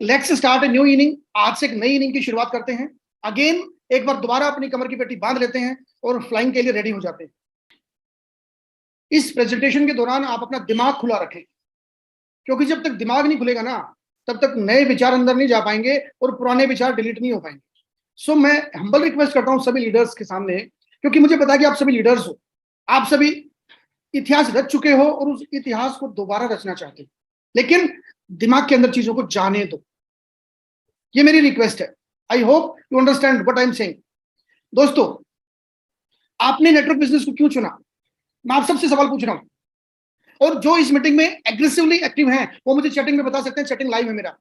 Let's start a new inning. आज से एक नई इनिंग की शुरुआत करते हैं। अगेन एक बार दोबारा अपनी कमर की पट्टी बांध लेते हैं और फ्लाइंग के लिए रेडी हो जाते हैं। इस प्रेजेंटेशन के दौरान आप अपना दिमाग खुला रखें, क्योंकि जब तक दिमाग नहीं खुलेगा ना, तब तक नए विचार अंदर नहीं जा पाएंगे और पुराने विचार डिलीट नहीं हो पाएंगे। सो मैं हम्बल रिक्वेस्ट करता हूं सभी लीडर्स के सामने, क्योंकि मुझे पता है कि आप सभी लीडर्स हो, आप सभी इतिहास रच चुके हो और उस इतिहास को दोबारा रचना चाहते हो, लेकिन दिमाग के अंदर चीजों को जाने दो। ये मेरी रिक्वेस्ट है। I hope you understand what I am saying. दोस्तों, आपने नेटवर्क बिजनेस को क्यों चुना? मैं आप सबसे सवाल पूछ रहा हूं, और जो इस मीटिंग में एग्रेसिवली एक्टिव हैं वो मुझे चैटिंग में बता सकते हैं। चैटिंग लाइव है मेरा।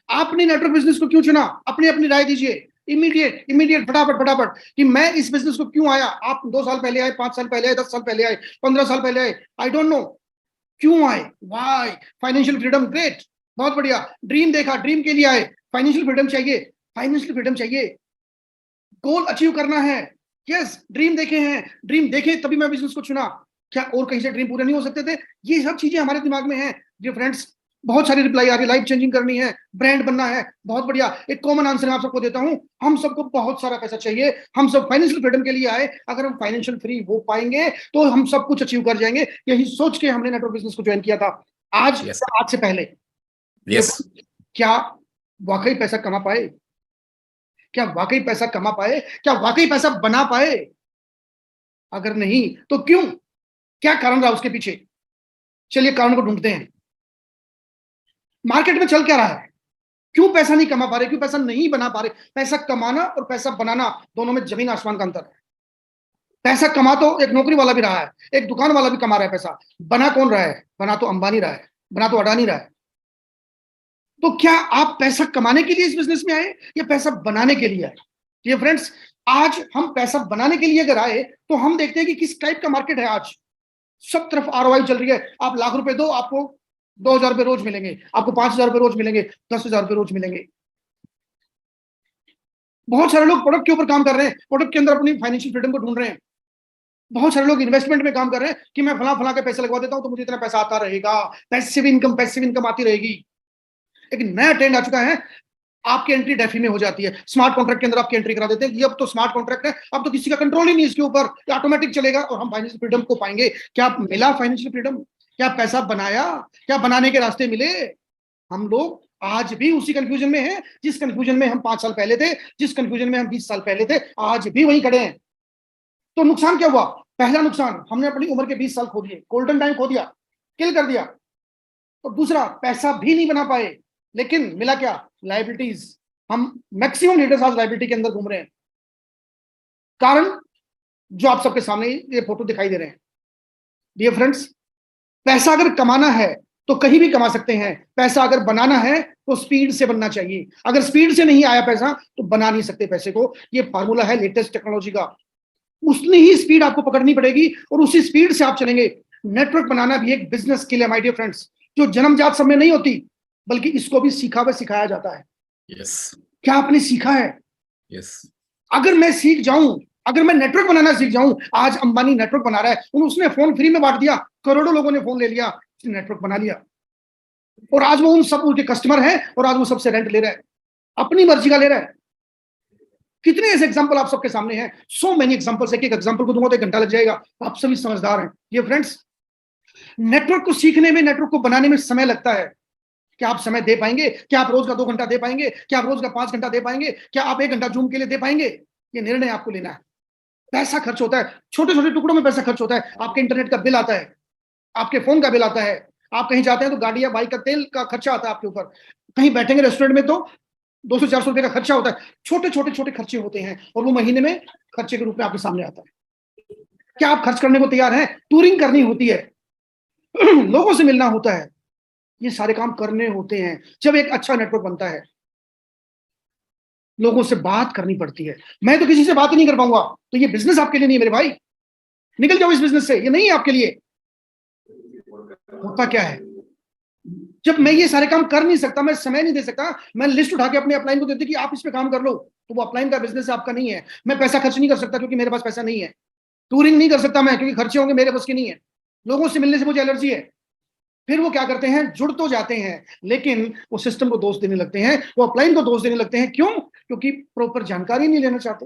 आपने नेटवर्क बिजनेस को क्यों चुना? अपनी अपनी राय दीजिए। इमीडिएट फटाफट फटाफट कि मैं इस बिजनेस को क्यों आया। आप 2 साल पहले आए, 5 साल पहले आए, 10 साल पहले आए, 15 साल पहले आए, आई डोंट नो क्यों आए। वाई? फाइनेंशियल फ्रीडम, ग्रेट, बहुत बढ़िया। ड्रीम देखा, ड्रीम के लिए आए। फाइनेंशियल फ्रीडम चाहिए, फाइनेंशियल फ्रीडम चाहिए, गोल अचीव करना है। यस, ड्रीम देखे हैं, ड्रीम देखे तभी मैं बिजनेस को चुना। क्या और कहीं से ड्रीम पूरे नहीं हो सकते थे? ये सब चीजें हमारे दिमाग में हैं। डियर फ्रेंड्स, बहुत सारी रिप्लाई आ रही है। लाइफ चेंजिंग करनी है, ब्रांड बनना है, बहुत बढ़िया। एक कॉमन आंसर मैं आप सबको देता हूं, हम सबको बहुत सारा पैसा चाहिए। हम सब फाइनेंशियल फ्रीडम के लिए आए। अगर हम फाइनेंशियल फ्री हो पाएंगे तो हम सब कुछ अचीव कर जाएंगे। यही सोच के हमने नेटवर्क बिजनेस को ज्वाइन किया था। आज Yes. आज से पहले Yes. क्या वाकई पैसा कमा पाए? क्या वाकई पैसा कमा पाए? क्या वाकई पैसा बना पाए? अगर नहीं तो क्यों? क्या कारण रहा उसके पीछे? चलिए कारण को ढूंढते हैं। मार्केट में चल क्या रहा है? क्यों पैसा नहीं कमा पा रहे? क्यों पैसा नहीं बना पा रहे? पैसा कमाना और पैसा बनाना दोनों में जमीन आसमान का अंतर है। पैसा कमा तो एक नौकरी वाला भी रहा है, एक दुकान वाला भी कमा रहा है पैसा। बना कौन रहा है? बना तो अंबानी रहा है, बना तो अडानी रहा है। तो क्या आप पैसा कमाने के लिए इस बिजनेस में आए या पैसा बनाने के लिए आए? ये फ्रेंड्स, आज हम पैसा बनाने के लिए अगर आए तो हम देखते हैं कि किस टाइप का मार्केट है। आज सब तरफ आरओआई चल रही है। आप लाख रुपए दो, आपको 2,000 रुपए रोज मिलेंगे, आपको 5,000 रुपए रोज मिलेंगे, 10,000 रुपए रोज मिलेंगे। बहुत सारे लोग प्रोडक्ट के ऊपर काम कर रहे हैं, प्रोडक्ट के अंदर अपनी फाइनेंशियल फ्रीडम को ढूंढ रहे हैं। बहुत सारे लोग इन्वेस्टमेंट में काम कर रहे हैं कि मैं फला फला के पैसे लगवा देता हूं तो मुझे इतना पैसा आता रहेगा। पैसिव इनकम आती रहेगी। एक नया ट्रेंड आ चुका है, आपकी एंट्री डेफी में हो जाती है। स्मार्ट कॉन्ट्रैक्ट के अंदर आपकी एंट्री करा देते हैं। ये अब तो स्मार्ट कॉन्ट्रैक्ट है, अब तो किसी का कंट्रोल ही नहीं इसके ऊपर, ऑटोमेटिक चलेगा और हम फाइनेंशियल फ्रीडम को पाएंगे। क्या मिला फाइनेंशियल फ्रीडम? क्या पैसा बनाया? क्या बनाने के रास्ते मिले? हम लोग आज भी उसी कंफ्यूजन में हैं जिस कंफ्यूजन में हम 5 साल पहले थे, जिस कंफ्यूजन में हम 20 साल पहले थे, आज भी वहीं खड़े हैं। तो नुकसान क्या हुआ? पहला नुकसान, हमने अपनी उम्र के 20 साल खो दिए, गोल्डन टाइम खो दिया, किल कर दिया। और दूसरा, पैसा भी नहीं बना पाए, लेकिन मिला क्या? लायबिलिटीज। हम मैक्सिमम लीडर्स आज लायबिलिटी के अंदर घूम रहे हैं। कारण जो आप सबके सामने ये फोटो दिखाई दे रहे हैं। डियर फ्रेंड्स, पैसा अगर कमाना है तो कहीं भी कमा सकते हैं। पैसा अगर बनाना है तो स्पीड से बनना चाहिए। अगर स्पीड से नहीं आया पैसा तो बना नहीं सकते पैसे को। ये फार्मूला है लेटेस्ट टेक्नोलॉजी का। उतनी ही स्पीड आपको पकड़नी पड़ेगी और उसी स्पीड से आप चलेंगे। नेटवर्क बनाना भी एक बिजनेस स्किल है माय डियर फ्रेंड्स, जो जन्मजात सब में नहीं होती, बल्कि इसको भी सीखा व सिखाया जाता है। Yes. क्या आपने सीखा है? Yes. अगर मैं सीख जाऊं, अगर मैं नेटवर्क बनाना सीख जाऊं, आज अंबानी नेटवर्क बना रहा है, उसने फोन फ्री में बांट दिया, करोड़ों लोगों ने फोन ले लिया, उसने नेटवर्क बना लिया और आज वो उन सब उनके कस्टमर हैं और आज वो सबसे रेंट ले रहा है, अपनी मर्जी का ले रहा है। कितने ऐसे एग्जांपल आप सबके सामने हैं? So many examples. एक एग्जांपल को दूंगा तो 1 घंटा लग जाएगा। आप सभी समझदार हैं। ये फ्रेंड्स, नेटवर्क को सीखने में, नेटवर्क को बनाने में समय लगता है। क्या आप समय दे पाएंगे? क्या आप रोज का 2 घंटा दे पाएंगे? क्या आप रोज का 5 घंटा दे पाएंगे? क्या आप 1 घंटा जूम के लिए दे पाएंगे? ये निर्णय आपको लेना है। पैसा खर्च होता है, छोटे छोटे टुकड़ों में पैसा खर्च होता है। आपके इंटरनेट का बिल आता है, आपके फोन का बिल आता है, आप कहीं जाते हैं तो गाड़ी या बाइक का तेल का खर्चा आता है आपके ऊपर, कहीं बैठेंगे रेस्टोरेंट में तो 200-400 रुपए का खर्चा होता है। छोटे छोटे छोटे खर्चे होते हैं और वो महीने में खर्चे के रूप में आपके सामने आता है। क्या आप खर्च करने को तैयार हैं? टूरिंग करनी होती है, लोगों से मिलना होता है, ये सारे काम करने होते हैं। जब एक अच्छा नेटवर्क बनता है, लोगों से बात करनी पड़ती है। मैं तो किसी से बात ही नहीं कर पाऊंगा, तो ये बिजनेस आपके लिए नहीं है मेरे भाई। निकल जाओ इस बिजनेस से, ये नहीं है आपके लिए। होता क्या है, जब मैं ये सारे काम कर नहीं सकता, मैं समय नहीं दे सकता, मैं लिस्ट उठा के अपने अपलाइन को देती कि आप इस पे काम कर लो, तो वो अपलाइन का बिजनेस आपका नहीं है। मैं पैसा खर्च नहीं कर सकता क्योंकि मेरे पास पैसा नहीं है। टूरिंग नहीं कर सकता मैं क्योंकि खर्चे होंगे, मेरे बस की नहीं है। लोगों से मिलने से मुझे एलर्जी है। फिर वो क्या करते हैं, जुड़ तो जाते हैं, लेकिन वो सिस्टम को दोष देने लगते हैं, वो अपलाइन को दोष देने लगते हैं। क्यों? क्योंकि प्रॉपर जानकारी नहीं लेना चाहते,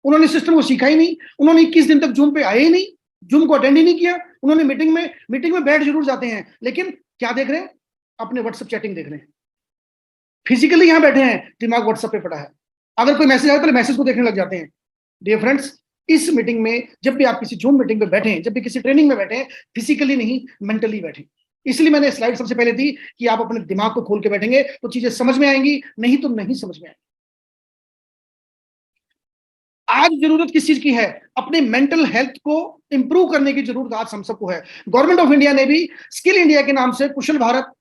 उन्होंने सिस्टम को सीखा ही नहीं, उन्होंने 21 दिन तक जूम पे आए ही नहीं, जूम को अटेंड ही नहीं किया, उन्होंने मीटिंग में बैठ जरूर जाते हैं, लेकिन क्या देख रहे हैं, अपने व्हाट्सएप चैटिंग देख रहे हैं। फिजिकली यहां बैठे हैं, दिमाग व्हाट्सएप पे पड़ा है, अगर कोई मैसेज आए पहले मैसेज को देखने लग जाते हैं। डियर फ्रेंड्स, इस मीटिंग में जब भी आप किसी जूम मीटिंग में बैठे, जब भी किसी ट्रेनिंग में बैठे, फिजिकली नहीं मेंटली बैठे। इसलिए मैंने स्लाइड सबसे पहले दी कि आप अपने दिमाग को खोल के बैठेंगे तो चीजें समझ में आएंगी, नहीं तो नहीं समझ में आएंगी। आज जरूरत किस चीज की है? अपने मेंटल हेल्थ को इंप्रूव करने की जरूरत आज हम सबको है। गवर्नमेंट ऑफ इंडिया ने भी स्किल इंडिया के नाम से कुशल भारत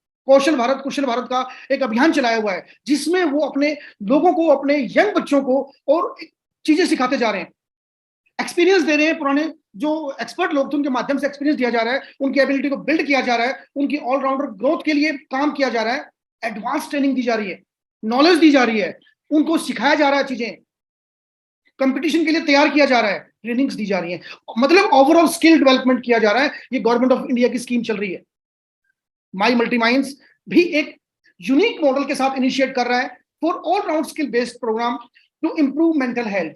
का एक अभियान चलाया हुआ है, जिसमें वो अपने लोगों को, अपने यंग बच्चों को और चीजें सिखाते जा रहे हैं, एक्सपीरियंस दे रहे हैं। पुराने जो एक्सपर्ट लोग थे उनके माध्यम से एक्सपीरियंस दिया जा रहा है, उनकी एबिलिटी को बिल्ड किया जा रहा है, उनकी ऑलराउंडर ग्रोथ के लिए काम किया जा रहा है, एडवांस ट्रेनिंग दी जा रही है, नॉलेज दी जा रही है, उनको सिखाया जा रहा है, चीजें कंपटीशन के लिए तैयार किया जा रहा है, ट्रेनिंग्स दी जा रही है, मतलब ओवरऑल स्किल डेवलपमेंट किया जा रहा है। ये गवर्नमेंट ऑफ इंडिया की स्कीम चल रही है। माई मल्टी माइंड्स भी एक यूनिक मॉडल के साथ इनिशिएट कर रहा है for all round skill based program to improve mental health.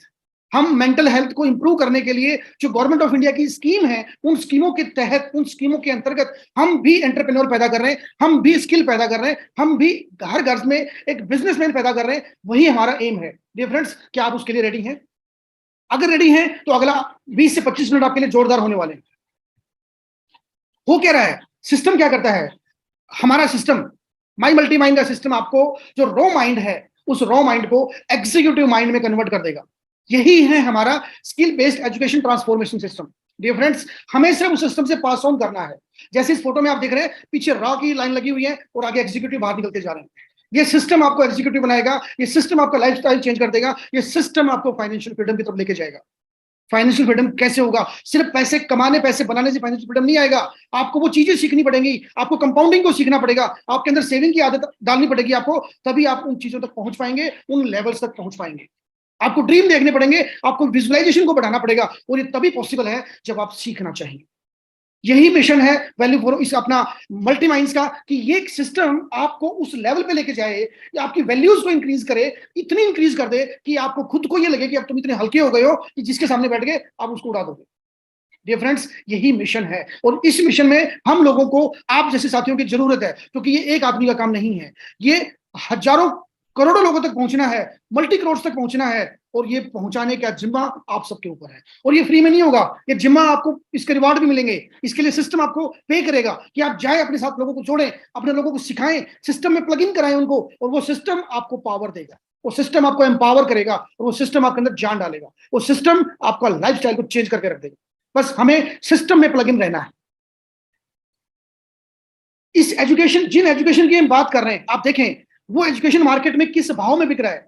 हम मेंटल हेल्थ को इंप्रूव करने के लिए जो गवर्नमेंट ऑफ इंडिया की स्कीम है, उन स्कीमों के तहत, उन स्कीमों के अंतर्गत हम भी एंटरप्रेन्योर पैदा कर रहे हैं, हम भी स्किल पैदा कर रहे हैं, हम भी हर घर में एक बिजनेसमैन पैदा कर रहे हैं। वही हमारा एम है। डियर फ्रेंड्स, क्या आप उसके लिए रेडी हैं? अगर रेडी हैं तो अगला 20 से 25 मिनट आपके लिए जोरदार होने वाले हैं। हो क्या रहा है, सिस्टम क्या करता है? हमारा सिस्टम, माई मल्टी माइंड का सिस्टम, आपको जो रॉ माइंड है, उस रॉ माइंड को एग्जीक्यूटिव माइंड में कन्वर्ट कर देगा। यही है हमारा skill based education transformation system. Dear friends, हमें सिर्फ उस सिस्टम से पास ऑन करना है। जैसे इस फोटो में आप देख रहे हैं, पीछे रॉ की लाइन लगी हुई है और आगे एग्जीक्यूटिव बाहर निकलते जा रहे हैं। ये सिस्टम आपको एग्जीक्यूटिव बनाएगा, ये सिस्टम आपका लाइफस्टाइल चेंज कर देगा, ये सिस्टम आपको फाइनेंशियल फ्रीडम की तरफ लेके जाएगा। फाइनेंशियल फ्रीडम कैसे होगा? सिर्फ पैसे कमाने, पैसे बनाने से फाइनेंशियल फ्रीडम नहीं आएगा। आपको वो चीजें सीखनी पड़ेंगी, आपको कंपाउंडिंग को सीखना पड़ेगा, आपके अंदर सेविंग की आदत डालनी पड़ेगी आपको, तभी आप उन चीजों तक पहुंच पाएंगे, उन लेवल्स तक पहुंच पाएंगे। आपको ड्रीम देखने पड़ेंगे, आपको विजुअलाइजेशन को बढ़ाना पड़ेगा, और ये तभी पॉसिबल है जब आप सीखना चाहेंगे। यही मिशन है वैल्यू फॉर इस अपना मल्टी माइंड्स का, कि ये सिस्टम आपको उस लेवल पे लेके जाए, आपकी वैल्यूज को इंक्रीज करे, इतनी इंक्रीज कर दे कि आपको खुद को ये लगे कि अब तुम इतने हल्के हो गए हो कि जिसके सामने बैठ गए आप उसको उड़ा दोगे। डियर फ्रेंड्स, यही मिशन है, और इस मिशन में हम लोगों को, आप जैसे साथियों की जरूरत है, क्योंकि ये एक आदमी का काम नहीं है, ये हजारों करोड़ों लोगों तक पहुंचना है, मल्टी करोड़ तक पहुंचना है, और ये पहुंचाने का जिम्मा आप सबके ऊपर है। और ये फ्री में नहीं होगा, ये जिम्मा आपको, इसके रिवार्ड भी मिलेंगे, इसके लिए सिस्टम आपको पे करेगा कि आप जाए, अपने साथ लोगों को जोड़ें, अपने लोगों को सिखाएं, सिस्टम में प्लग इन कराएं उनको, और वो सिस्टम आपको पावर देगा, वो सिस्टम आपको एम्पावर करेगा, और वो सिस्टम आपके अंदर जान डालेगा, वो सिस्टम आपका लाइफस्टाइल को चेंज करके रख देगा। बस हमें सिस्टम में प्लग इन रहना है। इस एजुकेशन, जिन एजुकेशन की हम बात कर रहे हैं, आप देखें वो एजुकेशन मार्केट में किस भाव में बिक रहा है।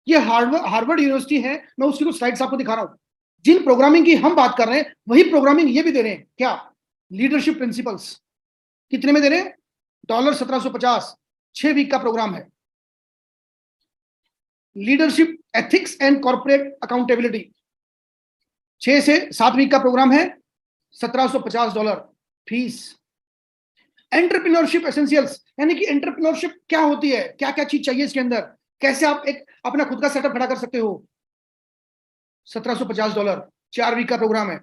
ये हार्वर्ड यूनिवर्सिटी है, मैं उसकी कुछ स्लाइड्स आपको दिखा रहा हूं। जिन प्रोग्रामिंग की हम बात कर रहे हैं, वही प्रोग्रामिंग ये भी दे रहे हैं। क्या? Leadership principles. कितने में दे रहे हैं? $1750, 6 वीक का प्रोग्राम है। Leadership ethics and corporate accountability, 6 से 7 वीक का प्रोग्राम है, $1750 फीस। एंटरप्रेन्योरशिप एसेंशियल्स, यानी कि एंटरप्रेन्योरशिप क्या होती है, क्या क्या चीज चाहिए इसके अंदर, कैसे आप एक अपना खुद का सेटअप खड़ा कर सकते हो, $1750, 4 वीक का प्रोग्राम है।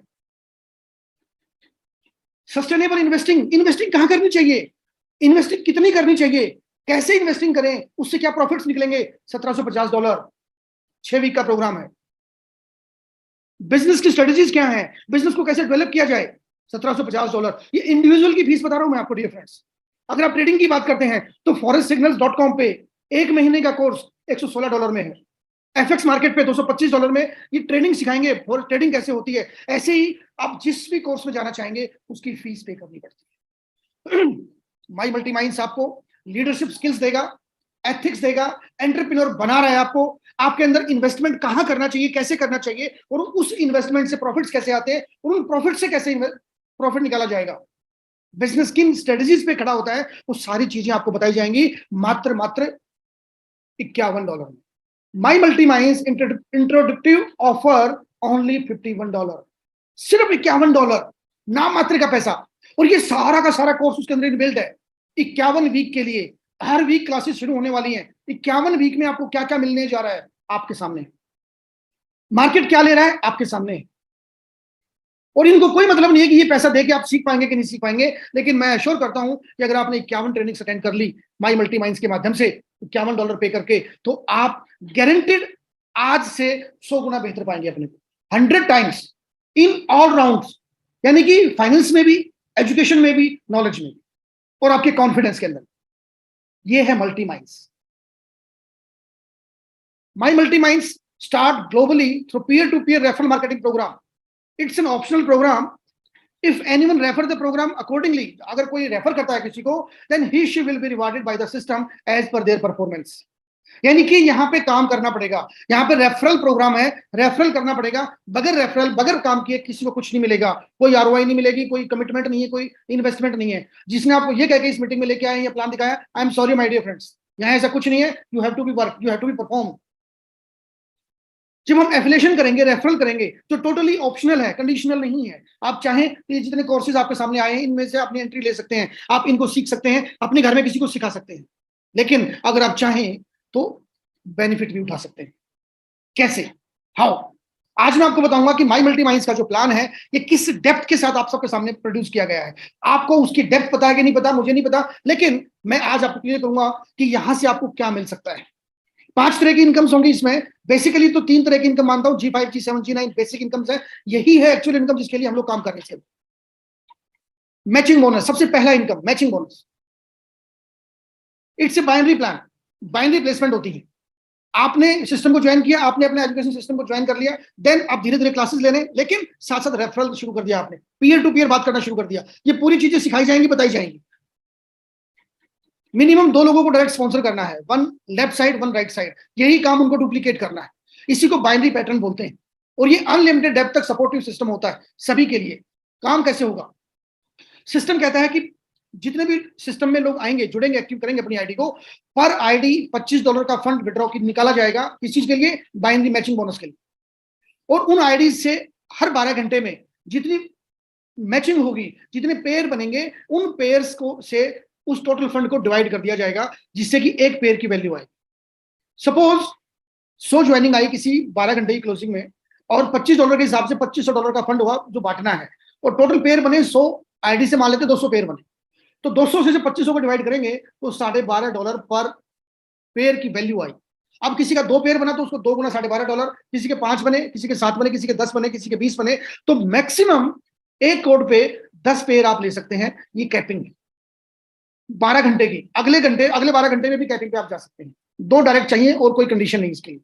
सस्टेनेबल इन्वेस्टिंग, इन्वेस्टिंग कहां करनी चाहिए, इन्वेस्टिंग कितनी करनी चाहिए, कैसे इन्वेस्टिंग करें, उससे क्या प्रॉफिट्स निकलेंगे, $1750, 6 वीक का प्रोग्राम है। बिजनेस की स्ट्रेटेजीज क्या है, बिजनेस को कैसे डेवलप किया जाए, $1750। ये इंडिविजुअल की फीस बता रहा हूं मैं आपको। डियर फ्रेंड्स, अगर आप ट्रेडिंग की बात करते हैं तो forestsignals.com पे 1 महीने का कोर्स $116 में है। एफएक्स मार्केट पे $225 में ये ट्रेडिंग सिखाएंगे, ट्रेडिंग कैसे होती है। ऐसे ही आप जिस भी कोर्स में जाना चाहेंगे उसकी फीस पे करनी पड़ती है। माई मल्टी माइंड्स आपको लीडरशिप स्किल्स देगा, एथिक्स देगा, एंटरप्रेन्योर बना रहा है आपको, आपके अंदर इन्वेस्टमेंट कहां करना चाहिए, कैसे करना चाहिए, और उस इन्वेस्टमेंट से प्रॉफिट्स कैसे आते हैं, और उन प्रॉफिट से कैसे प्रॉफिट निकाला जाएगा, बिजनेस किन स्ट्रेटजीज पे खड़ा होता है, वो सारी चीजें आपको बताई जाएंगी मात्र $51 में। My multi Minds introductive offer only $51, सिर्फ $51, नाम मात्र का पैसा। और ये सारा का सारा कोर्स उसके अंदर इनबिल्ट है। 51 वीक के लिए, हर वीक क्लासेस शुरू होने वाली हैं। 51 वीक में आपको क्या क्या मिलने जा रहा है आपके सामने, मार्केट क्या ले रहा है आपके सामने। और इनको कोई मतलब नहीं है कि ये पैसा दे के आप सीख पाएंगे कि नहीं सीख पाएंगे, लेकिन मैं एश्योर करता हूं कि अगर आपने 51 ट्रेनिंग्स अटेंड कर ली माई मल्टी माइंड्स के माध्यम से, $51 पे करके, तो आप गारंटेड आज से 100 गुना बेहतर पाएंगे अपने को, 100 टाइम्स इन ऑल राउंड्स, यानी कि फाइनेंस में भी, एजुकेशन में भी, नॉलेज में भी, और आपके कॉन्फिडेंस के अंदर। ये है multi minds. My multi minds start globally through peer to peer referral marketing program. It's an optional program. If anyone refer the program accordingly, अगर कोई रेफर करता है किसी को, देन ही she will be rewarded by the system as per their performance. यानी कि यहाँ पे काम करना पड़ेगा, यहाँ पे रेफरल प्रोग्राम है, रेफरल करना पड़ेगा। बगैर रेफरल, बगैर काम किए किसी को कुछ नहीं मिलेगा, कोई आरओआई नहीं मिलेगी, कोई कमिटमेंट नहीं है, कोई इन्वेस्टमेंट नहीं है। जिसने आपको ये कह के इस मीटिंग में लेके आए, ये प्लान दिखाया, I am sorry my dear friends, यहाँ ऐसा कुछ नहीं है। You have to be work, you have to be perform. जब हम एफिलिएशन करेंगे, रेफरल करेंगे, जो टोटली ऑप्शनल है, कंडीशनल नहीं है। आप चाहें ये जितने कोर्सेज आपके सामने आए हैं, इनमें से अपनी एंट्री ले सकते हैं, आप इनको सीख सकते हैं, अपने घर में किसी को सिखा सकते हैं। लेकिन अगर आप चाहें तो बेनिफिट भी उठा सकते हैं। कैसे, हाउ? आज मैं आपको बताऊंगा कि माई मल्टी माइंड्स का जो प्लान है, ये किस डेप्थ के साथ आप सबके सामने प्रोड्यूस किया गया है। आपको उसकी डेप्थ पता है कि नहीं पता, मुझे नहीं पता, लेकिन मैं आज आपको क्लियर करूंगा कि यहां से आपको क्या मिल सकता है। 5 तरह की इनकम्स होंगी इसमें। बेसिकली तो 3 तरह की इनकम मानता हूं, G5, G7, G9 basic incomes है। यही है एक्चुअल इनकम जिसके लिए हम लोग काम कर रहे थे। मैचिंग बोनस, सबसे पहला income matching bonus. It's a binary plan, binary placement होती है। आपने सिस्टम को ज्वाइन किया, आपने अपने एजुकेशन सिस्टम को ज्वाइन कर लिया, देन आप धीरे धीरे क्लासेस लेने, लेकिन साथ साथ रेफरल शुरू कर दिया, आपने पीयर टू पीयर बात करना शुरू कर दिया। ये पूरी चीजें सिखाई जाएंगी, बताई जाएंगी। मिनिमम 2 लोगों को डायरेक्ट स्पॉन्सर करना है, 1 लेफ्ट साइड 1 राइट साइड, यही काम उनको डुप्लीकेट करना है। इसी को बाइनरी पैटर्न बोलते हैं। और ये अनलिमिटेड डेप्थ तक सपोर्टिव सिस्टम होता है सभी के लिए। काम कैसे होगा? सिस्टम कहता है कि जितने भी सिस्टम में लोग आएंगे, जुड़ेंगे, एक्टिव करेंगे अपनी आईडी को, पर आईडी $25 का फंड विड्रॉ निकाला जाएगा। किस चीज के लिए? बाइनरी मैचिंग बोनस के लिए। और उन आईडी से हर 12 घंटे में जितनी मैचिंग होगी, जितने पेयर बनेंगे, उन पेयर्स को से उस टोटल फंड को डिवाइड कर दिया जाएगा, जिससे कि एक पेयर की वैल्यू आए। सपोज 100 ज्वाइनिंग आई किसी 12 घंटे की क्लोजिंग में, और $25 के हिसाब से $2500 का फंड हुआ जो बांटना है, और टोटल पेयर बने 100 आईडी से, मान लेते 200 पेयर बने, तो 200 से 2500 को डिवाइड करेंगे तो $12.5 पर पेयर की वैल्यू आई। अब किसी का 2 पेयर बना तो उसको 2 गुना $12.5, किसी के 5 बने, किसी के 7 बने, किसी के 10 बने, किसी के 20 बने, तो मैक्सिमम 1 करोड़ पे 10 पेयर आप ले सकते हैं। ये कैपिंग है 12 घंटे की। अगले 12 घंटे में भी कैपिंग पे आप जा सकते हैं। 2 डायरेक्ट चाहिए और कोई कंडीशन नहीं इसके लिए।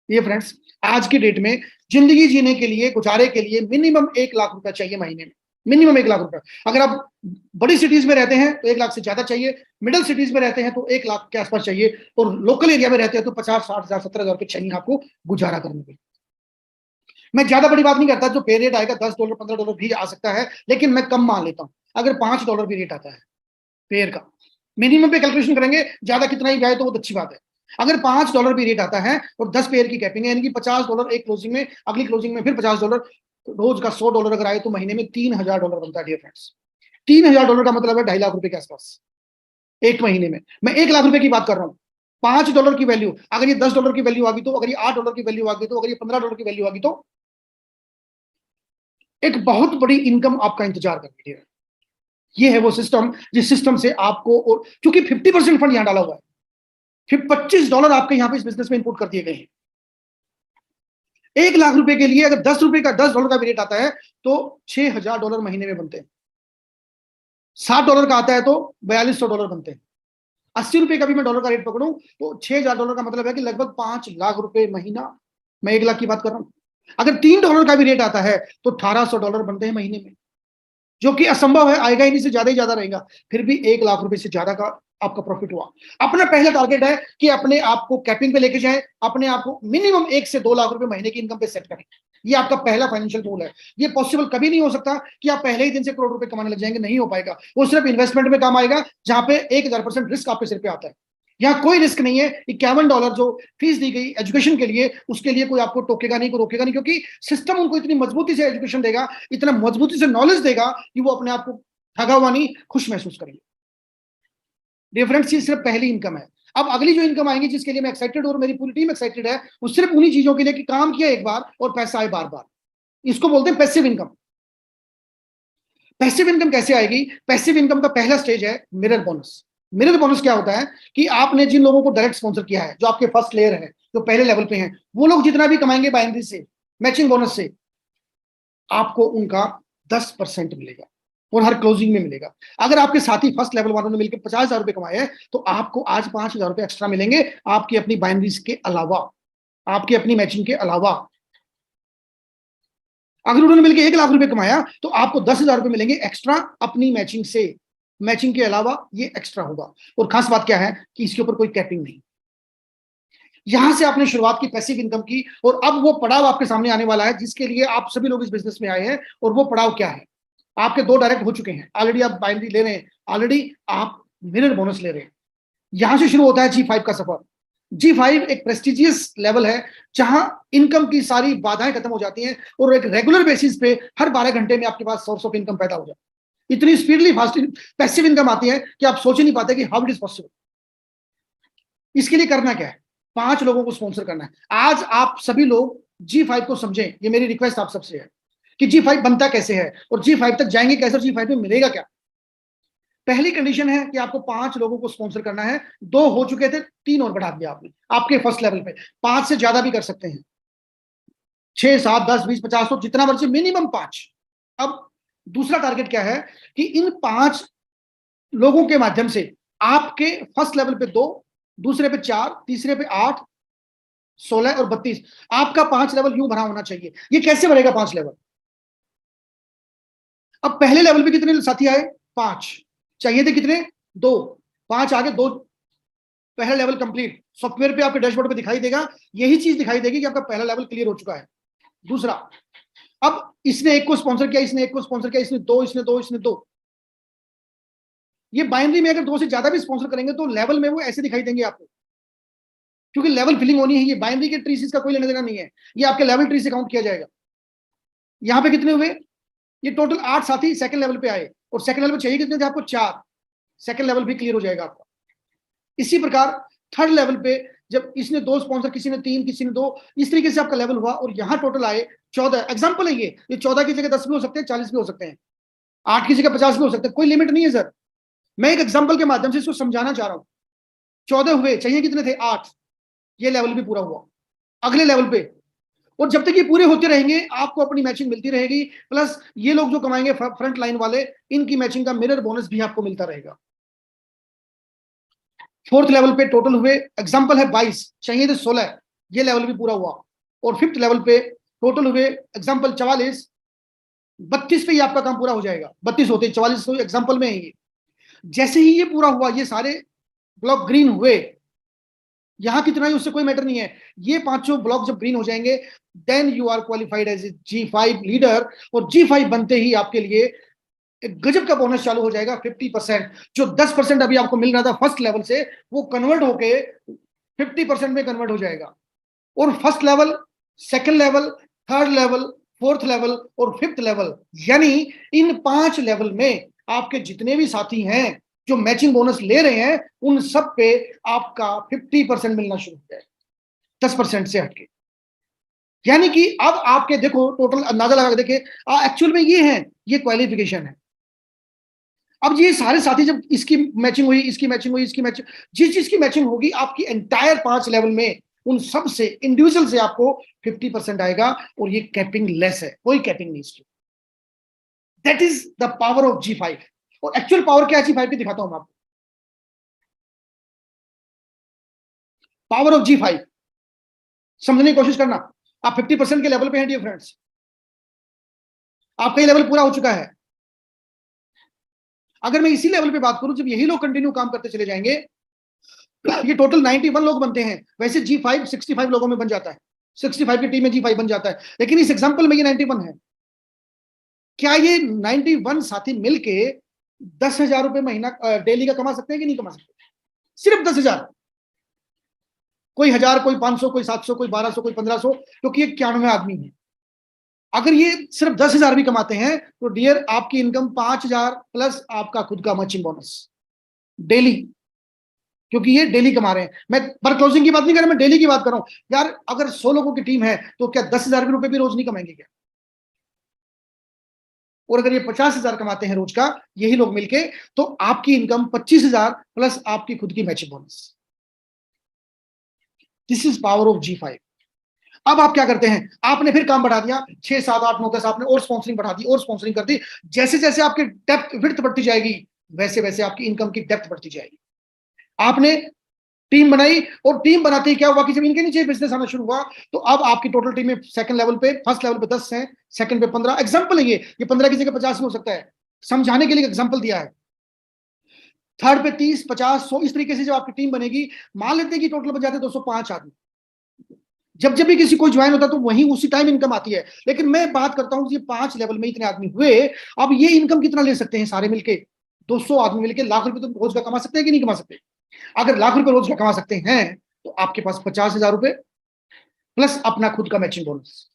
ये फ्रेंड्स, आज की डेट में जिंदगी जीने के लिए, गुजारे के लिए मिनिमम 1 लाख रुपया चाहिए महीने में, मिनिमम 1 लाख रुपया। अगर आप बड़ी सिटीज में रहते हैं तो 1 लाख से ज्यादा चाहिए, मिडिल सिटीज में रहते हैं तो 1 लाख के आसपास चाहिए, और लोकल एरिया में रहते हैं तो 50, 60 हजार, 70 हजार रुपये चाहिए आपको गुजारा करने के लिए। मैं ज्यादा बड़ी बात नहीं करता, जो पे रेट आएगा $10, $15 भी आ सकता है, लेकिन मैं कम मान लेता हूं। अगर $5 भी रेट आता है पेयर का, मिनिमम पे कैलकुलेशन करेंगे, ज्यादा कितना ही जाए तो बहुत अच्छी बात है। अगर $5 भी रेट आता है और 10 पेयर की कैपिंग है, यानी कि $50 एक क्लोजिंग में, अगली क्लोजिंग में फिर $50, रोज का $100 अगर आए तो महीने में $3000 बनता है डियर फ्रेंड्स। $3000 का मतलब है 2.5 लाख रुपए के आसपास एक महीने में। मैं 1 लाख रुपए की बात कर रहा हूँ। $5 की वैल्यू, अगर ये $10 की वैल्यू आ गई तो, अगर ये $8 की वैल्यू आ गई तो, अगर ये $15 की वैल्यू आ गई तो, एक बहुत बड़ी इनकम आपका इंतजार कर रही है। ये है वो सिस्टम जिस सिस्टम से आपको, और क्योंकि 50% फंड यहां डाला हुआ है, फिर $25 आपके यहां पे इस बिजनेस में इनपुट कर दिए गए हैं। 1 लाख रुपए के लिए अगर $10 का भी रेट आता है तो $6000 महीने में बनते हैं। $60 का आता है तो $4200 बनते हैं। $80 का भी मैं डॉलर का रेट पकड़ूं तो $6000 का मतलब है कि लगभग 5 लाख रुपए महीना। मैं 1 लाख की बात कर रहा हूं। अगर $3 का भी रेट आता है तो $1800 बनते हैं महीने में, जो कि असंभव है, आएगा ही नहीं, से ज्यादा ही ज्यादा रहेगा। फिर भी 1 लाख रुपए से ज्यादा का आपका प्रॉफिट हुआ। अपना पहला टारगेट है कि अपने आप को कैपिंग पे लेके जाएं, अपने आप को मिनिमम 1 से 2 लाख रुपए महीने की इनकम पे सेट करें। ये आपका पहला फाइनेंशियल गोल है। ये पॉसिबल कभी नहीं हो सकता कि आप पहले ही दिन से करोड़ रुपए कमाने लग जाएंगे, नहीं हो पाएगा। वो सिर्फ इन्वेस्टमेंट में काम आएगा, जहां पे 1000% रिस्क आपके सिर पे आता है। यहाँ कोई रिस्क नहीं है। $51 जो फीस दी गई एजुकेशन के लिए, उसके लिए कोई आपको टोकेगा नहीं, कोई रोकेगा नहीं, क्योंकि सिस्टम उनको इतनी मजबूती से एजुकेशन देगा, इतना मजबूती से नॉलेज देगा कि वो अपने आप को थका हुआ नहीं, खुश महसूस करेंगे। डिफरेंस ये सिर्फ पहली इनकम है। अब अगली जो इनकम आएंगी, जिसके लिए मैं एक्साइटेड और मेरी पूरी टीम एक्साइटेड है, वो सिर्फ उन्हीं चीजों के लिए कि काम किया एक बार और पैसा आए बार बार। इसको बोलते हैं पैसिव इनकम। पैसिव इनकम कैसे आएगी? पैसिव इनकम का पहला स्टेज है मिरर बोनस। मिरर बोनस क्या होता है कि आपने जिन लोगों को डायरेक्ट स्पॉन्सर किया है, जो आपके फर्स्ट लेयर है, जो पहले लेवल पे हैं, वो लोग जितना भी कमाएंगे बाइनरी से, मैचिंग बोनस से, आपको उनका 10% मिलेगा और हर क्लोजिंग में मिलेगा। अगर आपके साथी फर्स्ट लेवल वालों ने मिलकर 50,000 रुपए कमाए हैं, तो आपको आज 5,000 रुपए एक्स्ट्रा मिलेंगे, आपकी अपनी बाइनरीज के अलावा, आपकी अपनी मैचिंग के अलावा। अगर उन्होंने मिलकर 1 लाख रुपए कमाया, तो आपको 10,000 रुपए मिलेंगे एक्स्ट्रा अपनी मैचिंग से। मैचिंग के अलावा ये एक्स्ट्रा होगा। और खास बात क्या है कि इसके ऊपर कोई कैपिंग नहीं। यहां से आपने शुरुआत की पैसिव इनकम की, और अब वो पड़ाव आपके सामने आने वाला है जिसके लिए आप सभी लोग इस बिजनेस में आए हैं। और वो पड़ाव क्या है? आपके 2 डायरेक्ट हो चुके हैं ऑलरेडी, आप बाइनरी ले रहे हैं, ऑलरेडी आप मिरर बोनस ले रहे हैं। यहां से शुरू होता है G5 का सफर। G5 एक प्रेस्टिजियस लेवल है जहां इनकम की सारी बाधाएं खत्म हो जाती हैं और एक रेगुलर बेसिस पे हर 12 घंटे में आपके पास सोर्स ऑफ इनकम पैदा हो जाती है। इतनी स्पीडली फास्ट पैसिव इनकम आती है कि आप सोच ही नहीं पाते कि हाउ इट इज पॉसिबल। इसके लिए करना क्या है? 5 लोगों को स्पॉन्सर करना है। आज आप सभी लोग G5 को समझें, ये मेरी रिक्वेस्ट आप सबसे है कि G5 बनता कैसे है और G5 तक जाएंगे कैसे, और G5 में मिलेगा क्या। पहली कंडीशन है कि आपको 5 लोगों को स्पॉन्सर करना है। 2 हो चुके थे, 3 और बढ़ा दिया आपने आपके फर्स्ट लेवल पे। 5 से ज्यादा भी कर सकते हैं, 6, 7, 10, 20, 50, तो जितना मर्जी, मिनिमम 5। अब दूसरा टारगेट क्या है कि इन 5 लोगों के माध्यम से आपके फर्स्ट लेवल पे 2, दूसरे पे 4, तीसरे पे 8, 16 और 32, आपका 5 लेवल यूं भरा होना चाहिए। ये कैसे भरेगा 5 लेवल? अब पहले लेवल पे कितने साथी आए? 5 चाहिए थे, कितने? 2, 5 आगे 2, पहला लेवल कंप्लीट। सॉफ्टवेयर पे आपके डैशबोर्ड पे दिखाई देगा, यही चीज दिखाई देगी कि आपका पहला लेवल क्लियर हो चुका है। दूसरा, अब इसने एक को स्पॉन्सर किया, इसने एक को स्पॉन्सर किया, इसने 2, इसने 2, इसने 2। ये बाइनरी में अगर 2 से ज्यादा भी स्पॉन्सर करेंगे तो लेवल में वो ऐसे दिखाई देंगे आपको, क्योंकि लेवल फिलिंग होनी है। ये बाइनरी के ट्री का कोई लेना देना नहीं है, ये आपके लेवल ट्री से काउंट किया जाएगा। यहां पे कितने हुए? ये टोटल 8 साथी सेकंड लेवल पे आए, और सेकंड लेवल पे चाहिए कितने थे आपको? 4। सेकंड लेवल भी क्लियर हो जाएगा आपका। इसी प्रकार थर्ड लेवल पे जब इसने 2 स्पॉन्सर, किसी ने 3, किसी ने 2, इस तरीके से आपका लेवल हुआ, और यहां टोटल आए 14। एग्जांपल है ये 14 की जगह 10 भी हो सकते हैं, 40 भी हो सकते हैं, 8 की जगह 50 भी हो सकते हैं, कोई लिमिट नहीं है सर। मैं एक एग्जांपल के माध्यम से इसको समझाना चाह रहा हूं। 14 हुए, चाहिए कितने थे? 8। ये लेवल भी पूरा हुआ। अगले लेवल पे, और जब तक ये पूरे होते रहेंगे आपको अपनी मैचिंग मिलती रहेगी, प्लस ये लोग जो कमाएंगे फ्रंट लाइन वाले, इनकी मैचिंग का मिरर बोनस भी आपको मिलता रहेगा। फोर्थ लेवल पे टोटल हुए, एग्जांपल है 22, चाहिए थे 16, ये लेवल भी पूरा हुआ। और फिफ्थ लेवल पे टोटल हुए, एग्जांपल 44, 32 पे ही आपका काम पूरा हो जाएगा। 32 होते, 44 तो एग्जांपल में है ये। जैसे ही ये पूरा हुआ, ये सारे ब्लॉक ग्रीन हुए, यहां कितना ही उससे कोई मैटर नहीं है, ये 5 ब्लॉक जब ग्रीन हो जाएंगे, then you are qualified as a G5 leader. और G5 बनते ही आपके लिए एक गजब का बोनस चालू हो जाएगा, 50%। जो 10% अभी आपको मिल रहा था फर्स्ट लेवल से, वो कन्वर्ट होके 50% में कन्वर्ट हो जाएगा। और first level, second level, third level, fourth level और फिफ्थ लेवल, यानी इन 5 लेवल में आपके जितने भी साथी हैं जो मैचिंग बोनस ले रहे हैं, उन सब पे आपका 50% मिलना शुरू हो जाए, 10% से हटके। यानी कि अब आपके देखो टोटल अंदाजा लगा के देखिए, एक्चुअल में ये है, ये क्वालिफिकेशन है। अब ये सारे साथी जब इसकी मैचिंग हुई, इसकी मैचिंग हुई, इसकी मैचिंग, जिस चीज की मैचिंग होगी आपकी एंटायर 5 लेवल में, उन सब से इंडिविजुअल से आपको 50% आएगा। और ये कैपिंग लेस है, कोई कैपिंग नहीं इसकी। That is the power of G5। और एक्चुअल पावर क्या है G5 की दिखाता हूं मैं आपको। पावर ऑफ G5 समझने की कोशिश करना। आप 50% के लेवल पे हैं डियर फ्रेंड्स, आपका ये लेवल पूरा हो चुका है। अगर मैं इसी लेवल पे बात करूं, जब यही लोग कंटिन्यू काम करते चले जाएंगे, ये टोटल 91 लोग बनते हैं। वैसे G5 65 लोगों में बन जाता है, 65 की टीम में G5 बन जाता है, लेकिन इस एग्जांपल में ये 91 है। क्या ये 91 साथी मिलके 10,000 रुपए महीना डेली का कमा सकते हैं कि नहीं कमा सकते? सिर्फ 10,000। कोई 1,000, कोई 500, कोई 700, कोई 1,200, कोई 1,500, क्योंकि ये 91 आदमी है। अगर ये सिर्फ 10,000 भी कमाते हैं तो डियर आपकी इनकम 5,000 प्लस आपका खुद का मैचिंग बोनस डेली, क्योंकि ये डेली कमा रहे हैं। मैं पर क्लोजिंग की बात नहीं कर रहा, मैं डेली की बात कर रहा हूं। यार अगर 100 लोगों की टीम है तो क्या 10,000 रुपए भी रोज नहीं कमाएंगे क्या? और अगर ये 50,000 कमाते हैं रोज का यही लोग मिलके, तो आपकी इनकम 25,000 प्लस आपकी खुद की matching bonus. This is power of G5। अब आप क्या करते हैं, आपने फिर काम बढ़ा दिया, 6 7 8 9 10 आपने और स्पॉन्सरिंग बढ़ा दी और स्पॉन्सरिंग कर दी। जैसे जैसे आपकी डेप्थ विड्थ बढ़ती जाएगी वैसे वैसे आपकी इनकम की डेप्थ बढ़ती जाएगी। आपने टीम बनाई और टीम बनाते ही क्या हुआ कि जब इनके नीचे बिजनेस आना शुरू हुआ तो अब आपकी टोटल टीम में सेकंड लेवल पे, फर्स्ट लेवल पे 10 हैं, सेकंड पे 15। एग्जांपल है ये 15 की जगह 50 भी हो सकता है, समझाने के लिए एग्जांपल दिया है। थर्ड पे 30 50 100 इस तरीके से जब आपकी टीम बनेगी, मान लेते हैं कि टोटल बन जाते 205 आदमी। जब जब भी किसी कोई ज्वाइन होता है तो वही उसी टाइम इनकम आती है। लेकिन मैं बात करता हूं ये 5 लेवल में इतने आदमी हुए, अब ये इनकम कितना ले सकते हैं सारे मिलके? 200 आदमी मिलके लाख रुपए तो रोज का कमा सकते हैं कि नहीं कमा सकते? अगर लाख रुपए रोज का कमा सकते हैं तो आपके पास 50,000 रुपए प्लस अपना खुद का मैचिंग बोनस।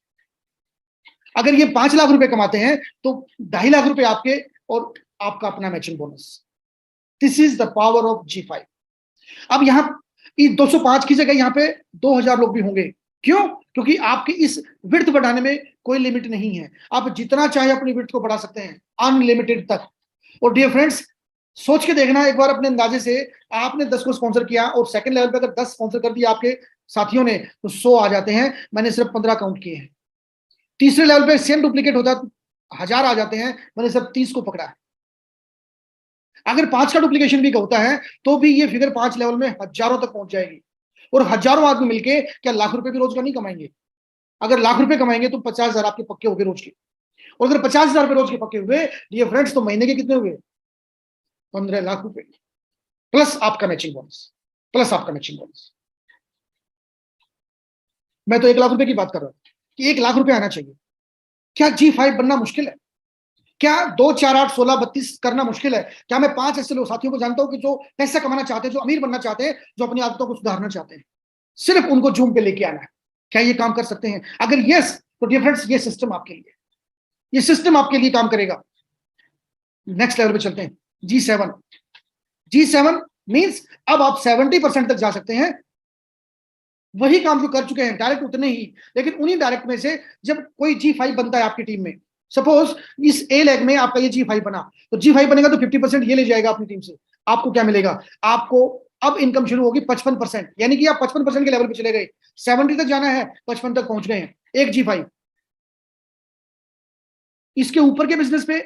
अगर ये 5 लाख रुपए कमाते हैं तो 2.5 लाख रुपए आपके और आपका अपना matching bonus. This is the power of G5। अब यहां 205 की जगह यहां पे 2,000 लोग भी होंगे। क्यों? क्योंकि आपकी इस विड्थ बढ़ाने में कोई लिमिट नहीं है, आप जितना चाहे अपनी विड्थ को बढ़ा सकते हैं अनलिमिटेड तक। और डियर फ्रेंड्स, सोच के देखना एक बार अपने अंदाजे से, आपने 10 को स्पॉन्सर किया और सेकंड लेवल पे अगर 10 स्पॉन्सर कर दिया आपके साथियों ने तो 100 आ जाते हैं। मैंने सिर्फ 15 काउंट किए हैं। तीसरे लेवल पे सेम डुप्लीकेट होता है, 1000 आ जाते हैं, मैंने सिर्फ 30 को पकड़ा है। अगर 5 का डुप्लीकेशन भी होता है तो भी ये फिगर 5 लेवल में हजारों तक पहुंच जाएगी। और हजारों आदमी मिलके क्या लाख रुपए भी रोज का नहीं कमाएंगे? अगर लाख रुपए कमाएंगे तो 50,000 आपके पक्के हो गए रोज के। और अगर 50,000 रुपए रोज के पक्के हुए डियर फ्रेंड्स तो महीने के कितने हुए? 15 लाख रुपए प्लस आपका मैचिंग बोनस, प्लस आपका मैचिंग बोनस। मैं तो 1 लाख रुपए की बात कर रहा हूं कि 1 लाख रुपए आना चाहिए। क्या G5 बनना मुश्किल है? क्या 2 4 8 16 32 करना मुश्किल है? क्या मैं 5 ऐसे लोग साथियों को जानता हूं कि जो पैसा कमाना चाहते हैं, जो अमीर बनना चाहते हैं, जो अपनी आदतों को सुधारना चाहते हैं, सिर्फ उनको जूम पे लेके आना है। क्या ये काम कर सकते हैं? अगर यस तो डियर फ्रेंड्स ये सिस्टम आपके लिए, ये सिस्टम आपके लिए काम करेगा। नेक्स्ट लेवल पे चलते हैं, G7। G7 मींस अब आप 70% तक जा सकते हैं। वही काम जो कर चुके हैं डायरेक्ट उतने ही, लेकिन उन्हीं डायरेक्ट में से जब कोई G5 बनता है आपकी टीम में, सपोज इस ए लेग में आपका ये G5 बना, तो G5 बनेगा तो 50% ये ले जाएगा अपनी टीम से। आपको क्या मिलेगा? आपको अब इनकम शुरू होगी 55%, यानी कि आप 55% के लेवल पे चले गए। 70 तक जाना है, 55 तक पहुंच गए हैं एक G5। इसके ऊपर के बिजनेस पे,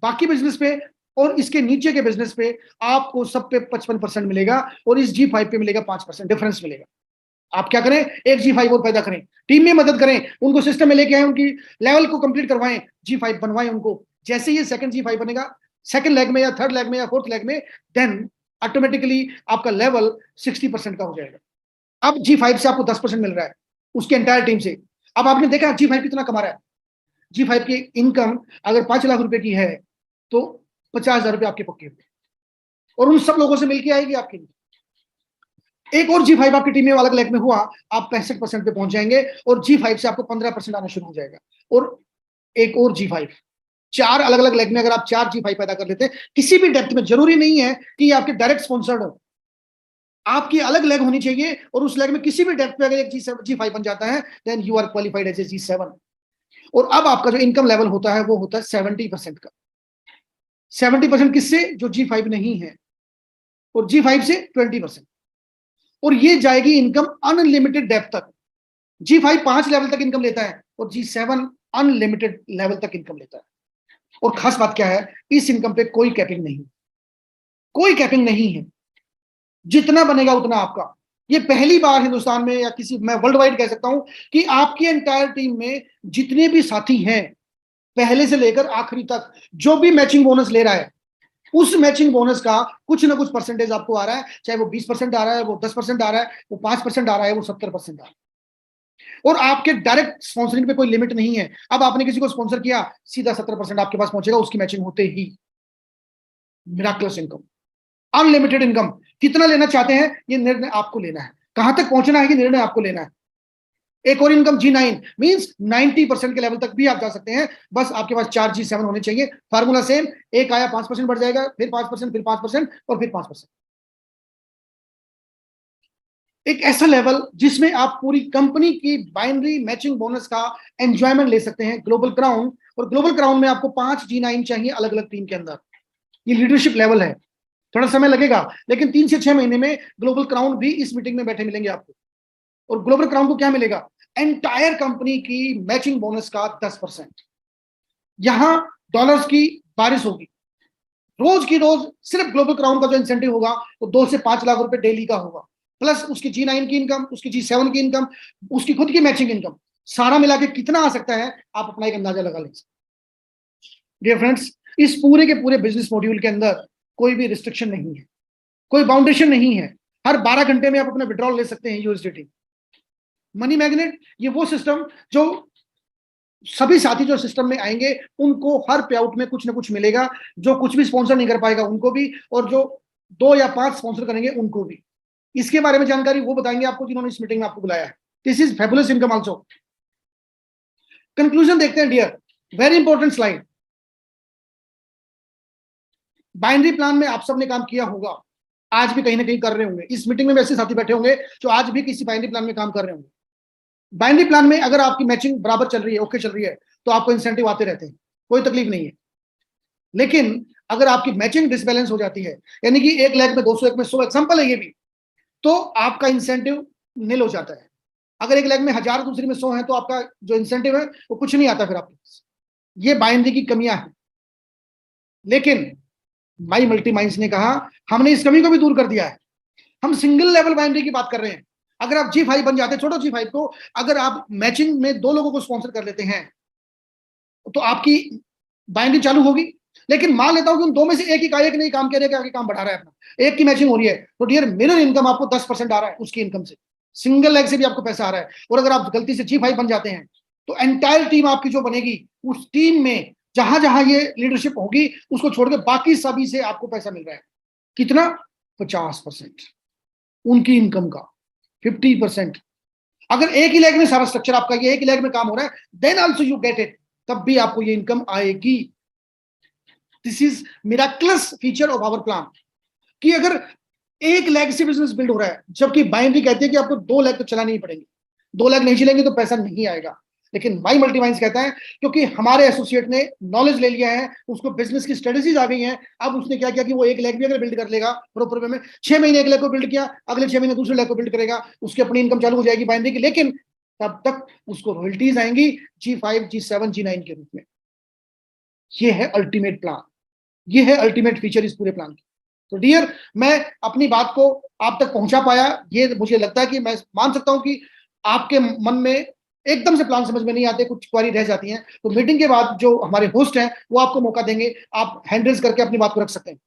बाकी बिजनेस पे और इसके नीचे के बिजनेस पे आपको सब पे 55% मिलेगा और इस G5 पे मिलेगा 5% डिफरेंस मिलेगा। आप क्या करें? एक G5 और पैदा करें, टीम में मदद करें, उनको सिस्टम में लेके आए, उनकी लेवल को कंप्लीट करवाएं, G5 बनवाएं उनको। जैसे ये सेकंड G5 बनेगा, सेकंड लेग में या थर्ड लेग में या फोर्थ लेग में, देन ऑटोमेटिकली आपका लेवल 60% का हो जाएगा। अब G5 से आपको 10% मिल रहा है उसके एंटायर टीम से। अब आपने देखा G5 कितना कमा रहा है। G5 की इनकम अगर 5 लाख रुपए की है तो 50,000 रुपए आपके पक्के हुए और उन सब लोगों से मिलकर आएगी आपके लिए। एक और G5 आपकी टीम में अलग लेग में हुआ, आप 65% पे पहुंच जाएंगे और G5 से आपको 15% आना शुरू हो जाएगा। और एक और G5, 4 अलग अलग लेग में अगर आप 4 G5 पैदा कर लेते हैं किसी भी डेप्थ में, जरूरी नहीं है कि ये आपके डायरेक्ट स्पॉन्सर्ड हो, आपकी अलग लेग होनी चाहिए और उस लेग में किसी भी डेप्थ पे अगर एक G5 बन जाता है then you are qualified as a G7। और अब आपका जो इनकम लेवल होता है वो होता है 70% का। 70% किससे? जो G5 नहीं है, और G5 से 20%। और ये जाएगी इनकम अनलिमिटेड डेप्थ तक। G5 5 लेवल तक इनकम लेता है और G7 अनलिमिटेड लेवल तक इनकम लेता है। और खास बात क्या है, इस इनकम पे कोई कैपिंग नहीं, कोई कैपिंग नहीं है, जितना बनेगा उतना आपका। ये पहली बार हिंदुस्तान में या किसी, मैं वर्ल्ड वाइड कह सकता हूं कि आपकी एंटायर टीम में जितने भी साथी हैं पहले से लेकर आखिरी तक, जो भी मैचिंग बोनस ले रहा है उस मैचिंग बोनस का कुछ ना कुछ परसेंटेज आपको आ रहा है। चाहे वो 20% आ रहा है, वो 10% आ रहा है, वो 5% आ रहा है, वो 70% आ रहा है। और आपके डायरेक्ट स्पॉन्सरिंग पे कोई लिमिट नहीं है। अब आपने किसी को स्पॉन्सर किया, सीधा 70% आपके पास पहुंचेगा उसकी मैचिंग होते ही। Miraculous income, unlimited income. कितना लेना चाहते हैं ये निर्णय आपको लेना है, कहां तक पहुंचना है ये निर्णय आपको लेना है। एक और इनकम G9 मींस 90% के लेवल तक भी आप जा सकते हैं, बस आपके पास 4 G7 होने चाहिए। फार्मूला सेम, एक आया 5% बढ़ जाएगा, फिर 5%, फिर 5% और फिर 5%। एक ऐसा लेवल जिसमें आप पूरी कंपनी की बाइनरी मैचिंग बोनस का एंजॉयमेंट ले सकते हैं। ग्लोबल क्राउन, और ग्लोबल क्राउन में आपको 5 G9 चाहिए अलग अलग टीम के अंदर। ये लीडरशिप लेवल है, थोड़ा समय लगेगा, लेकिन 3 से 6 महीने में ग्लोबल क्राउन भी इस मीटिंग में बैठे मिलेंगे आपको। और ग्लोबल क्राउन को क्या मिलेगा? एंटायर कंपनी की मैचिंग बोनस का 10%। यहां डॉलर्स की बारिश होगी, रोज की रोज। सिर्फ ग्लोबल क्राउन का जो इंसेंटिव होगा वो 2 से 5 लाख रुपए डेली का होगा, प्लस उसकी G9 की इनकम, उसकी G7 की इनकम, उसकी खुद की मैचिंग इनकम, सारा मिला के कितना आ सकता है आप अपना एक अंदाजा लगा लीजिए। डियर फ्रेंड्स, इस पूरे के पूरे बिजनेस मॉड्यूल के अंदर कोई भी रिस्ट्रिक्शन नहीं है, कोई बाउंडेशन नहीं है। हर 12 घंटे में आप अपना विड्रॉल ले सकते हैं यूएसडीटी। मनी मैग्नेट ये वो सिस्टम जो सभी साथी जो सिस्टम में आएंगे उनको हर पे आउट में कुछ ना कुछ मिलेगा, जो कुछ भी स्पॉन्सर नहीं कर पाएगा उनको भी, और जो 2 या 5 स्पॉन्सर करेंगे उनको भी। इसके बारे में जानकारी वो बताएंगे आपको जिन्होंने इस मीटिंग में आपको बुलाया है। This is fabulous income also. Conclusion देखते हैं dear, very important slide. Binary plan में आप सबने काम किया होगा, आज भी कहीं ना कहीं कर रहे होंगे। इस मीटिंग में वैसे साथी बैठे होंगे जो आज भी किसी बाइनरी प्लान में काम कर रहे होंगे। बाइनरी प्लान में अगर आपकी मैचिंग बराबर चल रही है, ओके चल रही है, तो आपको इंसेंटिव आते रहते हैं, कोई तकलीफ नहीं है। लेकिन अगर आपकी मैचिंग डिसबैलेंस हो जाती है, यानी कि 1 लाख में 200, 1 में 100, एग्जांपल है ये भी, तो आपका इंसेंटिव निल हो जाता है। अगर 1 लाख में 1000, दूसरी में 100 है, तो आपका जो इंसेंटिव है वो कुछ नहीं आता फिर आपके पास। ये बाइनरी की कमियां हैं। लेकिन माई मल्टी माइंड्स ने कहा हमने इस कमी को भी दूर कर दिया है। हम सिंगल लेवल बाइनरी की बात कर रहे हैं। अगर आप G5 बन जाते, छोड़ो G5 को, अगर आप मैचिंग में 2 लोगों को स्पॉन्सर कर लेते हैं तो आपकी बाइनरी चालू होगी। लेकिन मान लेता हूं कि उन 2 में से एक ही एक नहीं काम कर रहा है, आगे काम बढ़ा रहा है अपना, एक की मैचिंग हो रही है, तो डियर मिरर इनकम आपको 10% आ रहा है उसकी इनकम से, सिंगल लेग से भी आपको पैसा आ रहा है। और अगर आप गलती से G5 बन जाते हैं तो एंटायर टीम आपकी जो बनेगी, उस टीम में जहां जहां ये लीडरशिप होगी उसको छोड़ के बाकी सभी से आपको पैसा मिल रहा है। कितना? 50% उनकी इनकम का, 50%। अगर एक ही लेग में सारा स्ट्रक्चर आपका, ये एक ही लेग में काम हो रहा है, then also you get it, तब भी आपको ये इनकम आएगी। This is miraculous feature of our plan, कि अगर एक लेग से बिजनेस बिल्ड हो रहा है, जबकि बाइनरी कहती है कि आपको 2 लेग तो चलानी ही पड़ेंगे, 2 लेग नहीं चलेंगे तो पैसा नहीं आएगा। लेकिन माई मल्टीमाइंस कहता है क्योंकि हमारे एसोसिएट ने नॉलेज ले लिया है, उसको बिजनेस की स्ट्रेटेजीज आ गई हैं, अब उसने क्या किया कि वो एक लेग भी अगर बिल्ड कर लेगा प्रॉपर वे में, 6 महीने एक लेग को बिल्ड किया, अगले 6 महीने दूसरे लेग को बिल्ड करेगा, उसकी अपनी इनकम चालू हो जाएगी बाइनरी की। लेकिन तब तक उसको रॉयल्टीज आएंगी G5, G7, G9 के रूप में। ये है अल्टीमेट प्लान, ये है अल्टीमेट फीचर इस पूरे प्लान की। तो डियर, मैं अपनी बात को आप तक पहुंचा पाया, ये मुझे लगता है कि मैं मान सकता हूं कि आपके मन में एकदम से प्लान समझ में नहीं आते, कुछ क्वेरी रह जाती हैं, तो मीटिंग के बाद जो हमारे होस्ट हैं वो आपको मौका देंगे, आप हैंड रेज करके अपनी बात को रख सकते हैं।